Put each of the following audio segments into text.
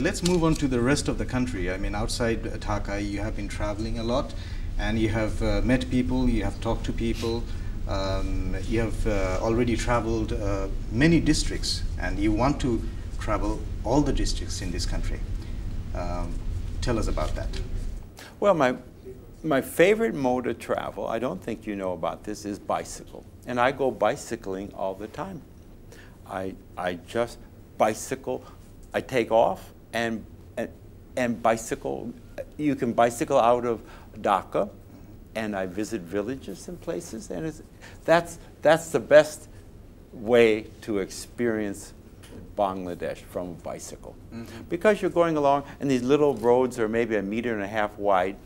Let's move on to the rest of the country. I mean, outside Dhaka, you have been traveling a lot, and you have met people, you have talked to people, you have already traveled many districts, and you want to travel all the districts in this country. Tell us about that. Well, my favorite mode of travel, I don't think you know about this, is bicycle. And I go bicycling all the time. I just bicycle. I take off and bicycle. You can bicycle out of Dhaka, and I visit villages and places, and that's the best way to experience Bangladesh from a bicycle. Because you're going along, and these little roads are maybe 1.5 meters wide,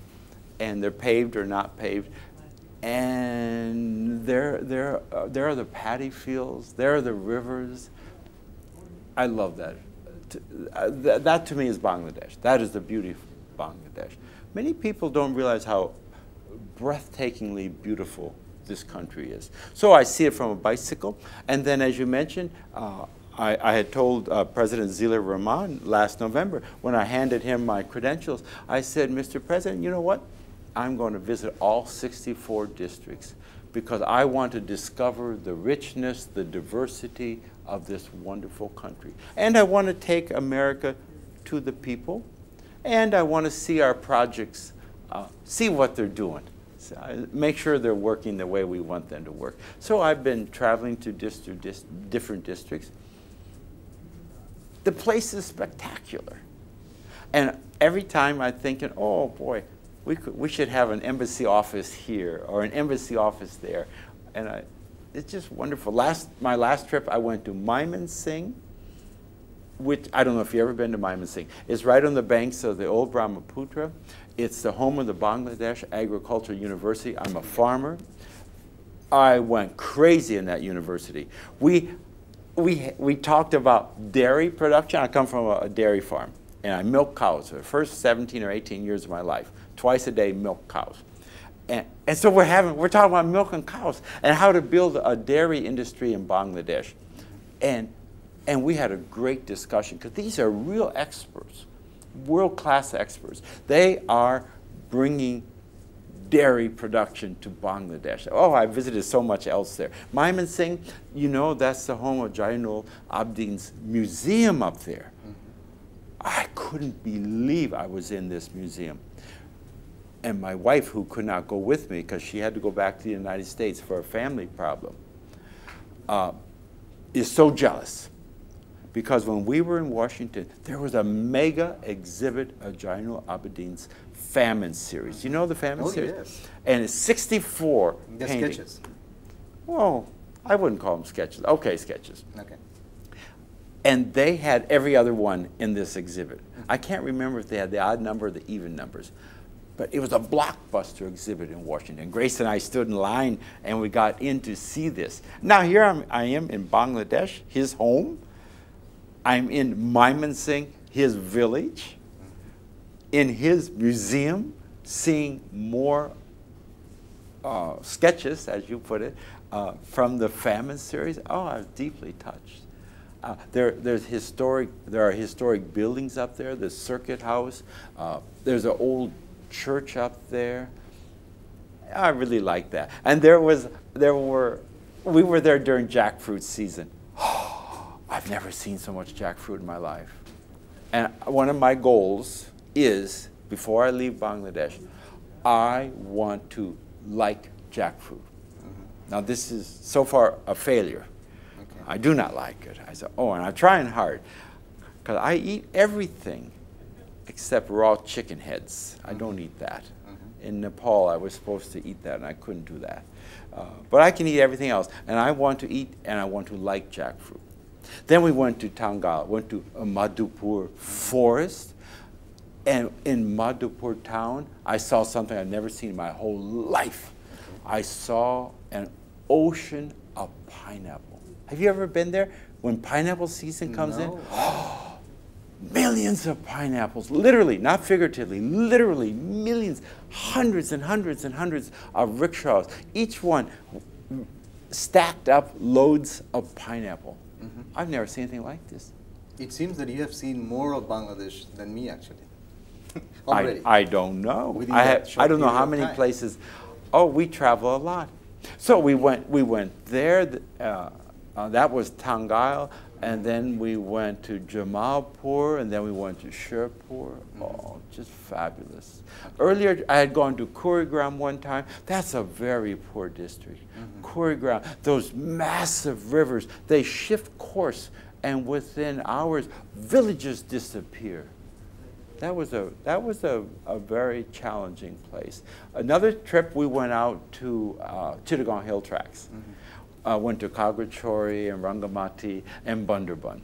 and they're paved or not paved, and there are the paddy fields, there are the rivers. I love that. That to me is Bangladesh. That is the beauty of Bangladesh. Many people don't realize how breathtakingly beautiful this country is. So I see it from a bicycle, and then as you mentioned, I had told President Zila Rahman last November when I handed him my credentials, I said, Mr. President, you know what? I'm going to visit all 64 districts because I want to discover the richness, the diversity of this wonderful country. And I want to take America to the people, and I want to see our projects, see what they're doing. Make sure they're working the way we want them to work. So I've been traveling to different districts. The place is spectacular. And every time I'm thinking, oh boy, we should have an embassy office here or an embassy office there. And it's just wonderful. My last trip, I went to Mymensingh, which I don't know if you've ever been to Mymensingh. It's right on the banks of the old Brahmaputra. It's the home of the Bangladesh Agricultural University. I'm a farmer. I went crazy in that university. We talked about dairy production. I come from a dairy farm, and I milk cows for the first 17 or 18 years of my life. Twice a day, milk cows. And so we're talking about milking cows and how to build a dairy industry in Bangladesh. And we had a great discussion because these are real experts, world-class experts. They are bringing dairy production to Bangladesh. Oh, I visited so much else there. Mymensingh, you know, that's the home of Jainul Abidin's museum up there. I couldn't believe I was in this museum. And my wife, who could not go with me because she had to go back to the United States for a family problem, is so jealous. Because when we were in Washington, there was a mega exhibit of Jainul Abidin's famine series. You know the famine series? Yes. And it's 64 paintings. Sketches. Oh, I wouldn't call them sketches. Okay, sketches. Okay. And they had every other one in this exhibit. I can't remember if they had the odd number or the even numbers. But it was a blockbuster exhibit in Washington. Grace and I stood in line, and we got in to see this. Now here I am in Bangladesh, his home. I'm in Mymensingh, his village, in his museum, seeing more sketches, as you put it, from the famine series. Oh, I was deeply touched. There are historic buildings up there, the Circuit House. There's an old church up there. I really like that. And we were there during jackfruit season. I've never seen so much jackfruit in my life. And one of my goals is, before I leave Bangladesh, I want to like jackfruit. Now this is so far a failure. Okay. I do not like it. I said, oh, and I'm trying hard. Because I eat everything except raw chicken heads. I don't eat that. In Nepal, I was supposed to eat that, and I couldn't do that. But I can eat everything else. And I want to eat, and I want to like jackfruit. Then we went to Tangala, went to Madhupur forest. And in Madhupur town, I saw something I've never seen in my whole life. I saw an ocean of pineapple. Have you ever been there? When pineapple season comes in, millions of pineapples, literally, not figuratively, literally millions, hundreds and hundreds and hundreds of rickshaws, each one stacked up loads of pineapple. I've never seen anything like this. It seems that you have seen more of Bangladesh than me, actually. Already. I don't know. Within I that short don't know period how of many time. places. Oh, we travel a lot. So we went there. That was Tangail, and then we went to Jamalpur, and then we went to Sherpur. Oh, just fabulous. Earlier, I had gone to Kurigram one time. That's a very poor district. Kurigram, those massive rivers, they shift course, and within hours, villages disappear. That was a very challenging place. Another trip, we went out to Chittagong Hill Tracts. Went to Kagachori and Rangamati and Bundarban.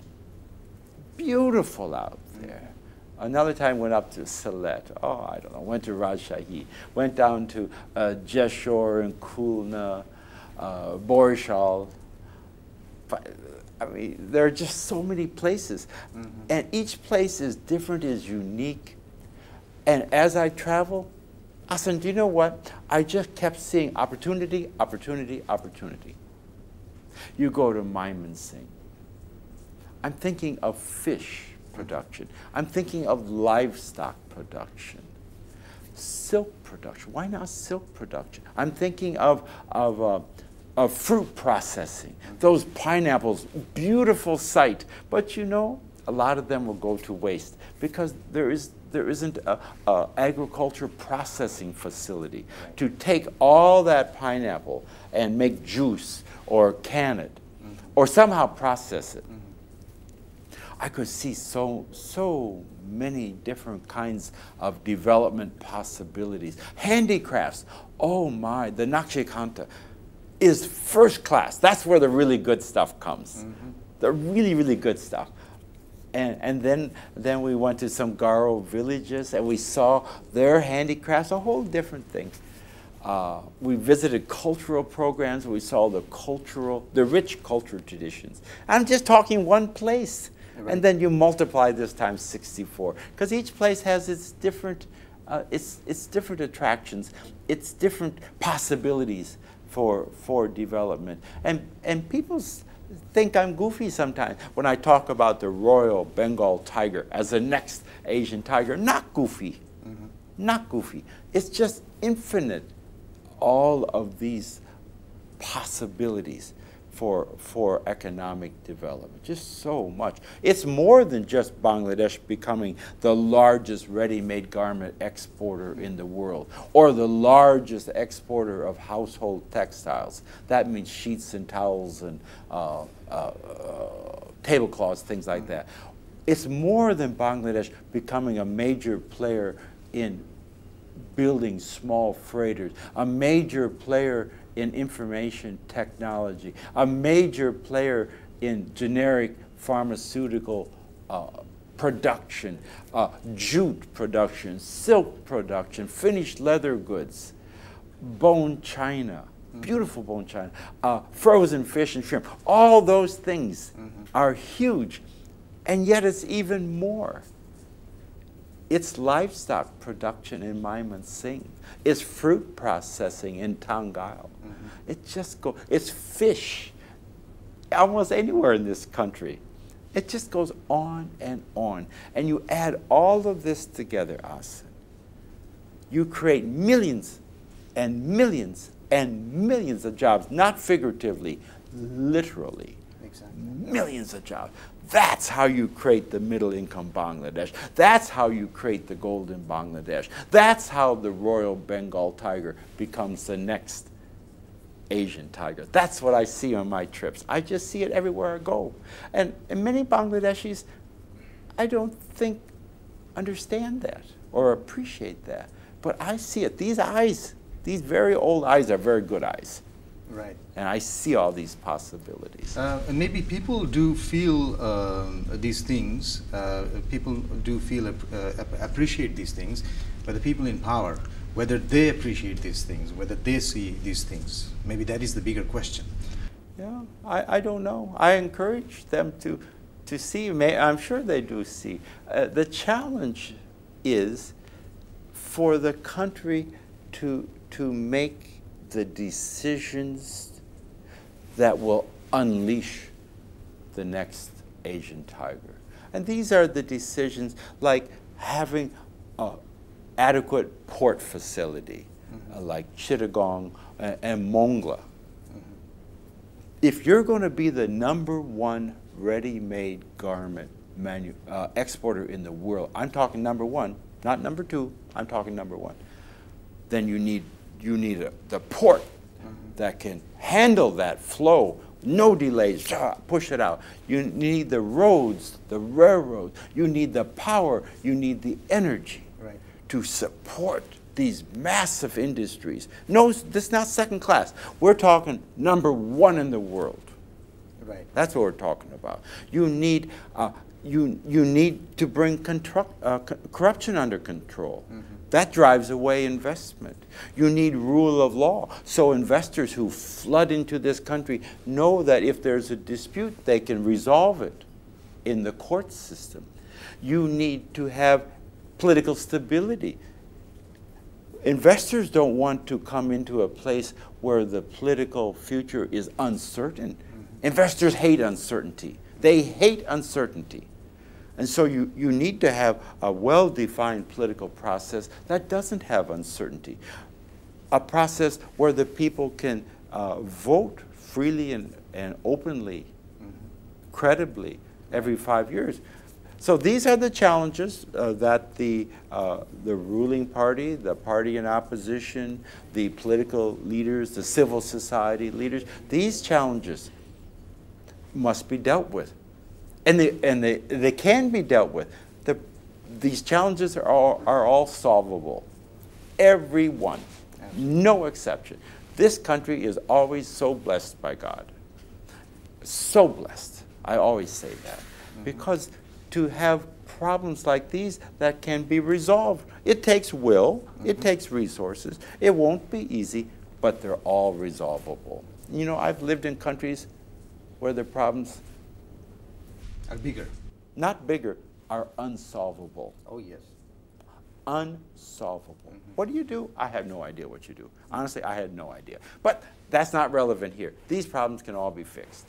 Beautiful out there. Another time went up to Sylhet. Oh, I don't know. Went to Rajshahi. Went down to Jeshore and Khulna, Borishal. I mean, there are just so many places. And each place is different, is unique. And as I travel, Asan, do you know what? I just kept seeing opportunity, opportunity, opportunity. You go to Mymensingh. I'm thinking of fish production. I'm thinking of livestock production. Silk production. Why not silk production? I'm thinking of fruit processing. Those pineapples, beautiful sight. But you know, a lot of them will go to waste because there isn't a agriculture processing facility to take all that pineapple and make juice or can it or somehow process it. I could see so many different kinds of development possibilities. Handicrafts, oh my, the Nakshikanta is first class. That's where the really good stuff comes. The really, really good stuff. And then we went to some Garo villages and we saw their handicrafts, a whole different thing. We visited cultural programs. We saw the rich cultural traditions. I'm just talking one place. Right. And then you multiply this times 64. Because each place has its different attractions, its different possibilities for development. And people think I'm goofy sometimes when I talk about the Royal Bengal tiger as the next Asian tiger. Not goofy. Not goofy. It's just infinite. All of these possibilities for economic development, just so much. It's more than just Bangladesh becoming the largest ready-made garment exporter in the world, or the largest exporter of household textiles. That means sheets and towels and tablecloths, things like that. It's more than Bangladesh becoming a major player in building small freighters, a major player in information technology, a major player in generic pharmaceutical production, jute production, silk production, finished leather goods, bone china, beautiful bone china, frozen fish and shrimp. All those things are huge, and yet it's even more. It's livestock production in Mymensingh. It's fruit processing in Tangail. It's fish almost anywhere in this country. It just goes on and on. And you add all of this together, Asan. You create millions and millions and millions of jobs, not figuratively, literally. Exactly. Millions of jobs. That's how you create the middle-income Bangladesh. That's how you create the golden Bangladesh. That's how the Royal Bengal tiger becomes the next Asian tiger. That's what I see on my trips. I just see it everywhere I go. And many Bangladeshis, I don't think, understand that or appreciate that. But I see it. These eyes, these very old eyes are very good eyes. Right. And I see all these possibilities. And maybe people do feel these things. People do feel appreciate these things, but the people in power, whether they appreciate these things, whether they see these things, maybe that is the bigger question. Yeah, I don't know. I encourage them to see. I'm sure they do see. The challenge is for the country to make the decisions that will unleash the next Asian tiger. And these are the decisions like having an adequate port facility, like Chittagong and Mongla. If you're going to be the #1 ready-made garment exporter in the world, I'm talking #1, not #2, I'm talking #1, then you need the port that can handle that flow, no delays, push it out. You need the roads, the railroads, you need the power, you need the energy to support these massive industries. No, this is not second class. We're talking #1 in the world. Right. That's what we're talking about. You need you need to bring corruption under control. That drives away investment. You need rule of law, so investors who flood into this country know that if there's a dispute, they can resolve it in the court system. You need to have political stability. Investors don't want to come into a place where the political future is uncertain. Investors hate uncertainty. They hate uncertainty. And so you need to have a well-defined political process that doesn't have uncertainty. A process where the people can vote freely and openly, credibly, every 5 years. So these are the challenges that the ruling party, the party in opposition, the political leaders, the civil society leaders, these challenges must be dealt with. And they can be dealt with. These challenges are all solvable. Every one, no exception. This country is always so blessed by God. So blessed. I always say that. Because to have problems like these that can be resolved, it takes will, it takes resources. It won't be easy, but they're all resolvable. You know, I've lived in countries where the problems are bigger. Not bigger, are unsolvable. Oh, yes. Unsolvable. What do you do? I have no idea what you do. Honestly, I had no idea. But that's not relevant here. These problems can all be fixed.